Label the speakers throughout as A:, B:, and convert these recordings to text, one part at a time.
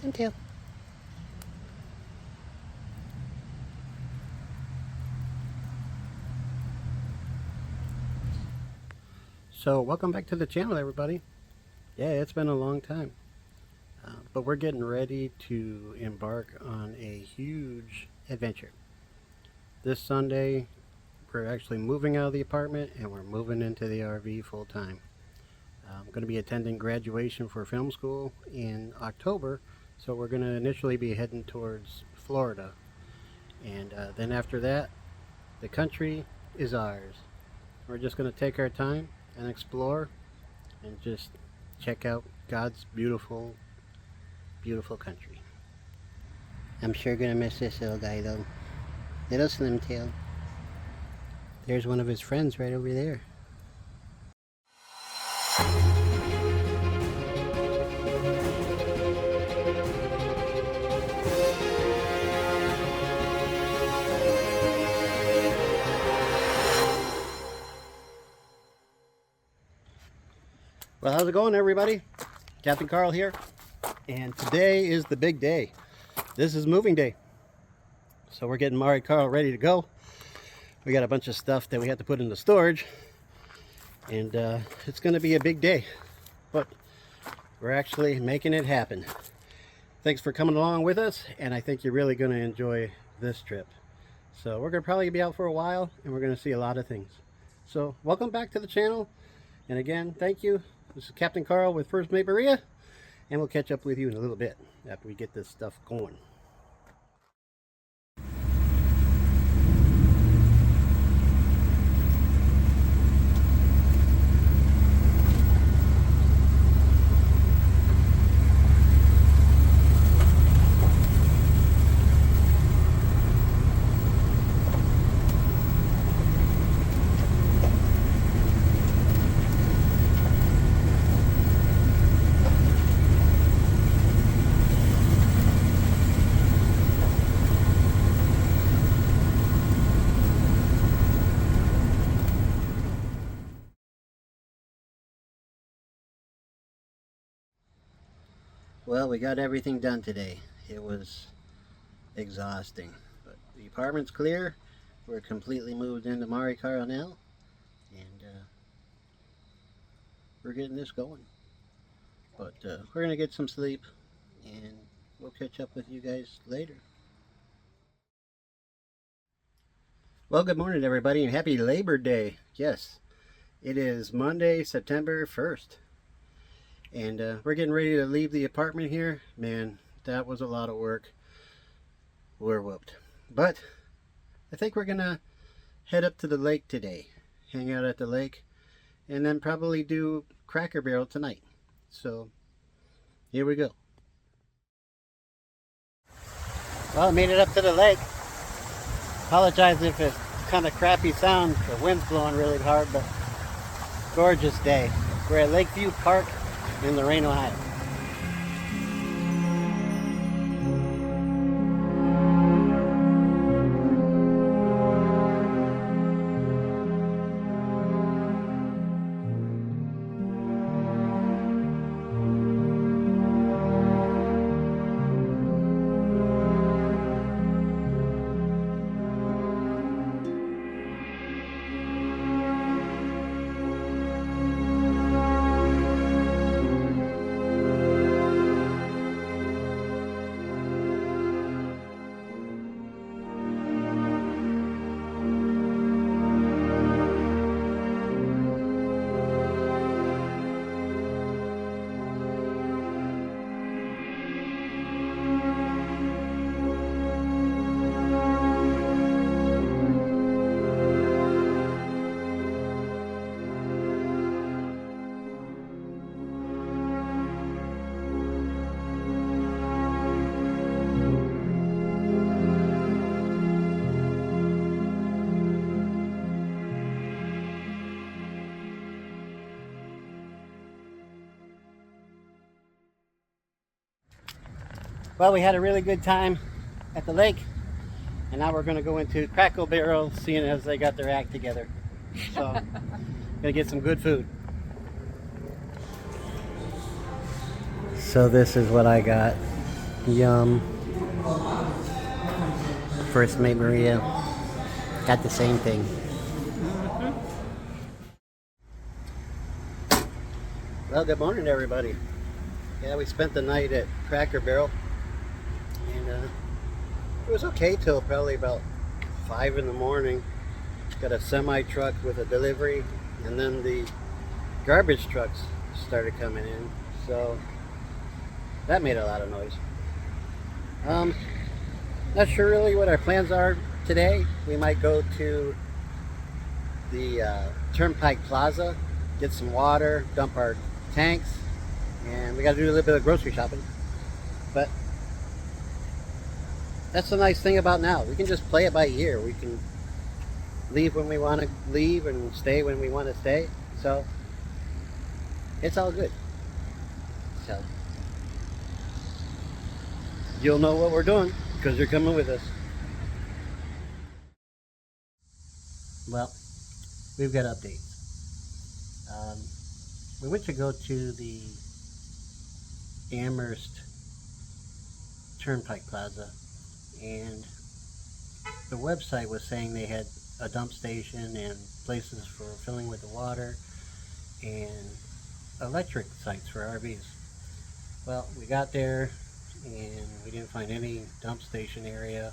A: Suntail. So welcome back to the channel, everybody. Yeah, it's been a long time, but we're getting ready to embark on a huge adventure. This Sunday we're actually moving out of the apartment and we're moving into the RV full time. I'm going to be attending graduation for film school in October, so we're going to initially be heading towards Florida, and then after that the country is ours. We're just going to take our time and explore and just check out God's beautiful, beautiful country. I'm sure going to miss this little guy though. Little Slim Tail. There's one of his friends right over there. Well, how's it going, everybody? Captain Carl here, and today is the big day. This is moving day. So we're getting Mari Carl ready to go. We got a bunch of stuff that we have to put into storage, and it's going to be a big day, but we're actually making it happen. Thanks for coming along with us, and I think you're really going to enjoy this trip. So we're going to probably be out for a while, and we're going to see a lot of things. So welcome back to the channel, and again, thank you. This is Captain Carl with First Mate Maria, and we'll catch up with you in a little bit after we get this stuff going. Well, we got everything done today. It was exhausting, but the apartment's clear. We're completely moved into Mari Carl now, and we're getting this going. But we're gonna get some sleep, and we'll catch up with you guys later. Well, good morning, everybody, and happy Labor Day. Yes, it is Monday, September 1st. And we're getting ready to leave the apartment here. Man, that was a lot of work. We're whooped. But I think we're gonna head up to the lake today, hang out at the lake, and then probably do Cracker Barrel tonight. So here we go. Well, I made it up to the lake. Apologize if it's kind of crappy sound. The wind's blowing really hard, but gorgeous day. We're at Lakeview Park in Lorain, Ohio. Well, we had a really good time at the lake, and now we're going to go into Cracker Barrel, seeing as they got their act together. So, gonna get some good food. So this is what I got. Yum. First mate Maria got the same thing. Well, good morning, everybody. Yeah, we spent the night at Cracker Barrel, and it was okay till probably about 5 in the morning. Got a semi truck with a delivery, and then the garbage trucks started coming in, so that made a lot of noise. Not sure really what our plans are today. We might go to the Turnpike Plaza, get some water, dump our tanks, and we got to do a little bit of grocery shopping. But that's the nice thing about now. We can just play it by ear. We can leave when we want to leave and stay when we want to stay. So it's all good. So you'll know what we're doing because you're coming with us. Well, we've got updates. We went to go to the Amherst Turnpike Plaza, and the website was saying they had a dump station and places for filling with the water and electric sites for RVs. Well, we got there and we didn't find any dump station area,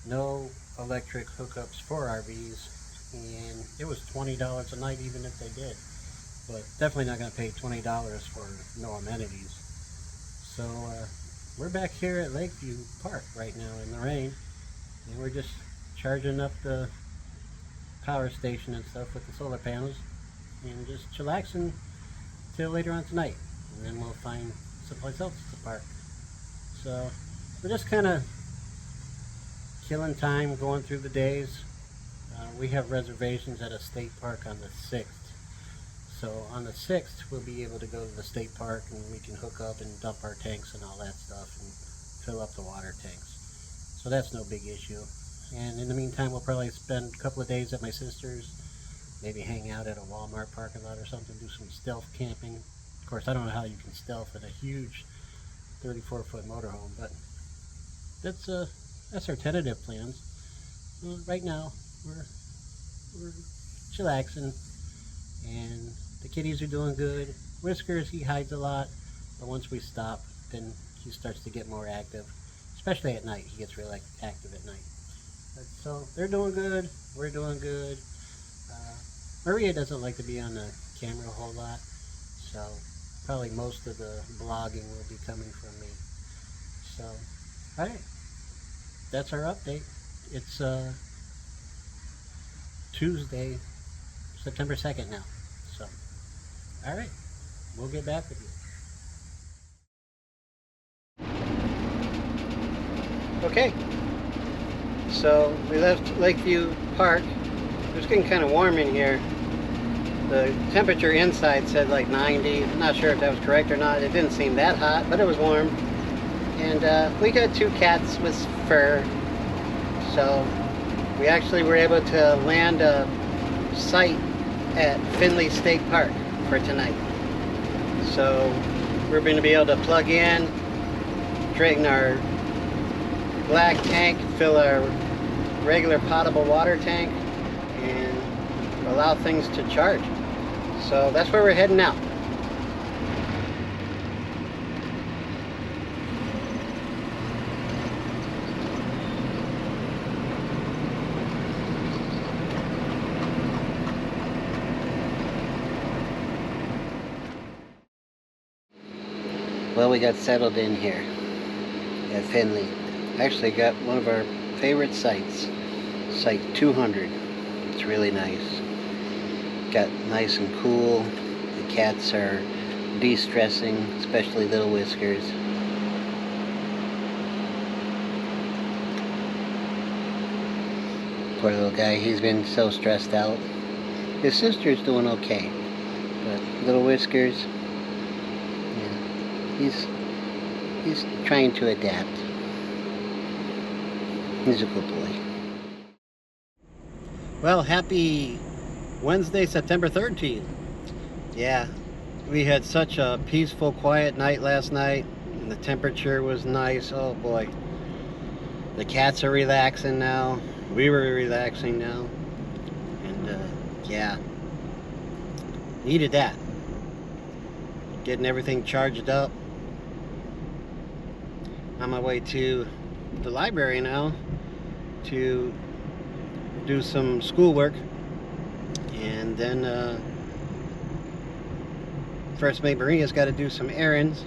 A: no electric hookups for RVs, and it was $20 a night even if they did. But definitely not going to pay $20 for no amenities. So we're back here at Lakeview Park right now in the rain, and we're just charging up the power station and stuff with the solar panels and just chillaxing till later on tonight, and then we'll find someplace else to park. So we're just kind of killing time, going through the days. We have reservations at a state park on the 6th. So on the 6th, we'll be able to go to the state park and we can hook up and dump our tanks and all that stuff and fill up the water tanks. So that's no big issue. And in the meantime, we'll probably spend a couple of days at my sister's, maybe hang out at a Walmart parking lot or something, do some stealth camping. Of course, I don't know how you can stealth in a huge 34-foot motorhome, but that's our tentative plans. Right now, we're chillaxing, and the kitties are doing good. Whiskers, he hides a lot, but once we stop, then he starts to get more active, especially at night. He gets really active at night. So they're doing good, we're doing good. Maria doesn't like to be on the camera a whole lot, so probably most of the vlogging will be coming from me. So, alright, that's our update. It's Tuesday, September 2nd now. So, alright, we'll get back with you. Okay, so we left Lakeview Park. It was getting kind of warm in here. The temperature inside said like 90. I'm not sure if that was correct or not. It didn't seem that hot, but it was warm. And we got 2 cats with fur. So we actually were able to land a site at Finley State Park for tonight. So we're going to be able to plug in, drain our black tank, fill our regular potable water tank, and allow things to charge. So that's where we're heading now. Well, we got settled in here at Finley. Actually got one of our favorite sites, Site 200. It's really nice. Got nice and cool. The cats are de-stressing, especially little Whiskers. Poor little guy, he's been so stressed out. His sister's doing okay, but little Whiskers, yeah, he's trying to adapt. He's a good boy. Well, happy Wednesday, September 13th. Yeah, we had such a peaceful, quiet night last night. The temperature was nice. Oh boy. The cats are relaxing now. We were relaxing now. And yeah, needed that. Getting everything charged up. On my way to the library now to do some schoolwork. And then First Mate Maria's got to do some errands.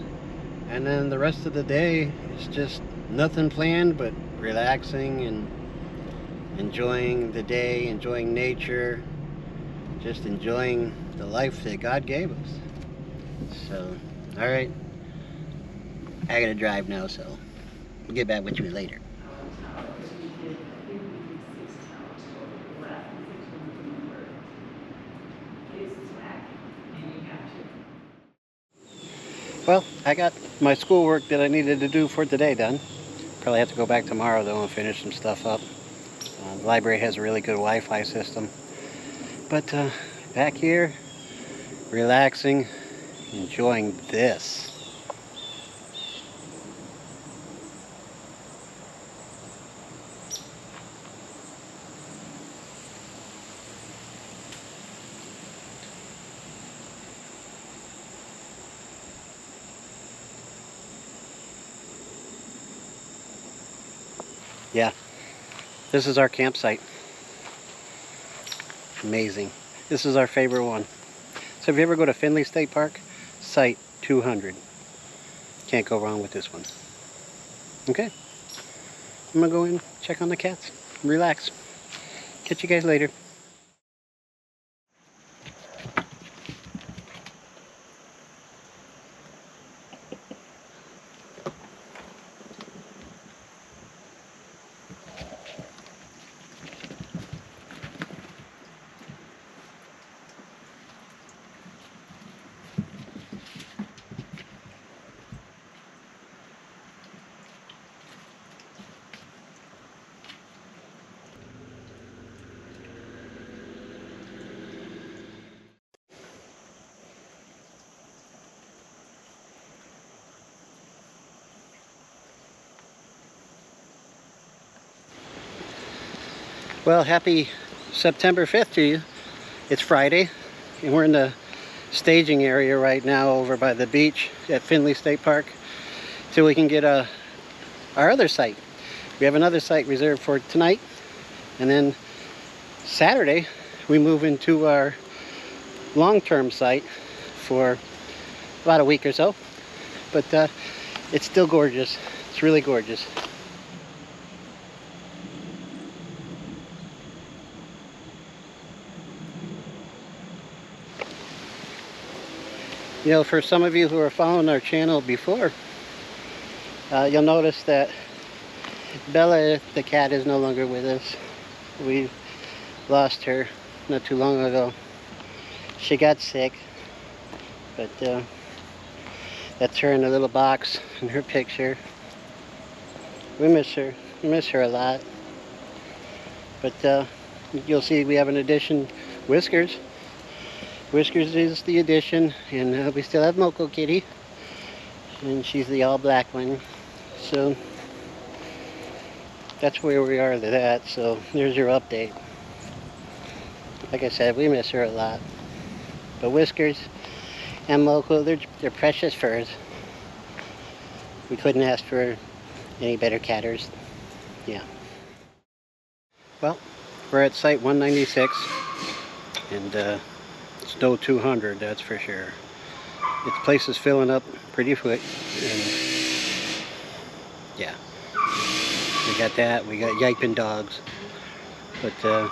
A: And then the rest of the day is just nothing planned but relaxing and enjoying the day, enjoying nature, just enjoying the life that God gave us. So, alright, I gotta drive now, so I'll get back with you later. Well, I got my schoolwork that I needed to do for today done. Probably have to go back tomorrow though and finish some stuff up. The library has a really good Wi-Fi system. But back here, relaxing, enjoying this. Yeah, this is our campsite. Amazing. This is our favorite one. So if you ever go to Findlay State Park, Site 200. Can't go wrong with this one. Okay, I'm gonna go in, check on the cats, relax. Catch you guys later. Well, happy September 5th to you. It's Friday, and we're in the staging area right now over by the beach at Findlay State Park, so we can get our other site. We have another site reserved for tonight, and then Saturday we move into our long-term site for about a week or so. But it's still gorgeous. It's really gorgeous. You know, for some of you who are following our channel before, you'll notice that Bella, the cat, is no longer with us. We lost her not too long ago. She got sick, but that's her in a little box in her picture. We miss her. We miss her a lot. But you'll see we have an addition, Whiskers. Whiskers is the addition, and we still have Moco Kitty, and she's the all black one. So that's where we are to that. So there's your update. Like I said, we miss her a lot. But Whiskers and Moco, they're precious furs. We couldn't ask for any better catters. Yeah. Well, we're at site 196, and it's no 200, that's for sure. This place is filling up pretty quick, and yeah, we got that. We got yiping dogs, but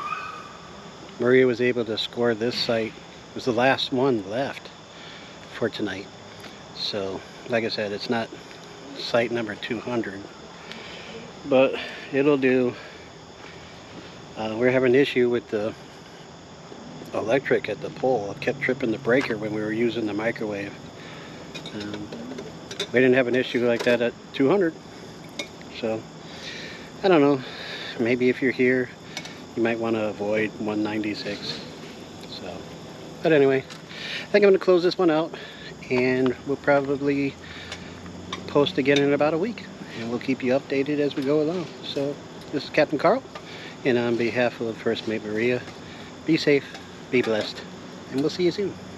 A: Maria was able to score this site. It was the last one left for tonight. So, like I said, it's not site number 200, but it'll do. We're having an issue with the electric at the pole. It kept tripping the breaker when we were using the microwave. We didn't have an issue like that at 200. So, I don't know. Maybe if you're here, you might want to avoid 196. So, but anyway, I think I'm going to close this one out, and we'll probably post again in about a week, and we'll keep you updated as we go along. So this is Captain Carl, and on behalf of First Mate Maria, be safe, be blessed, and we'll see you soon.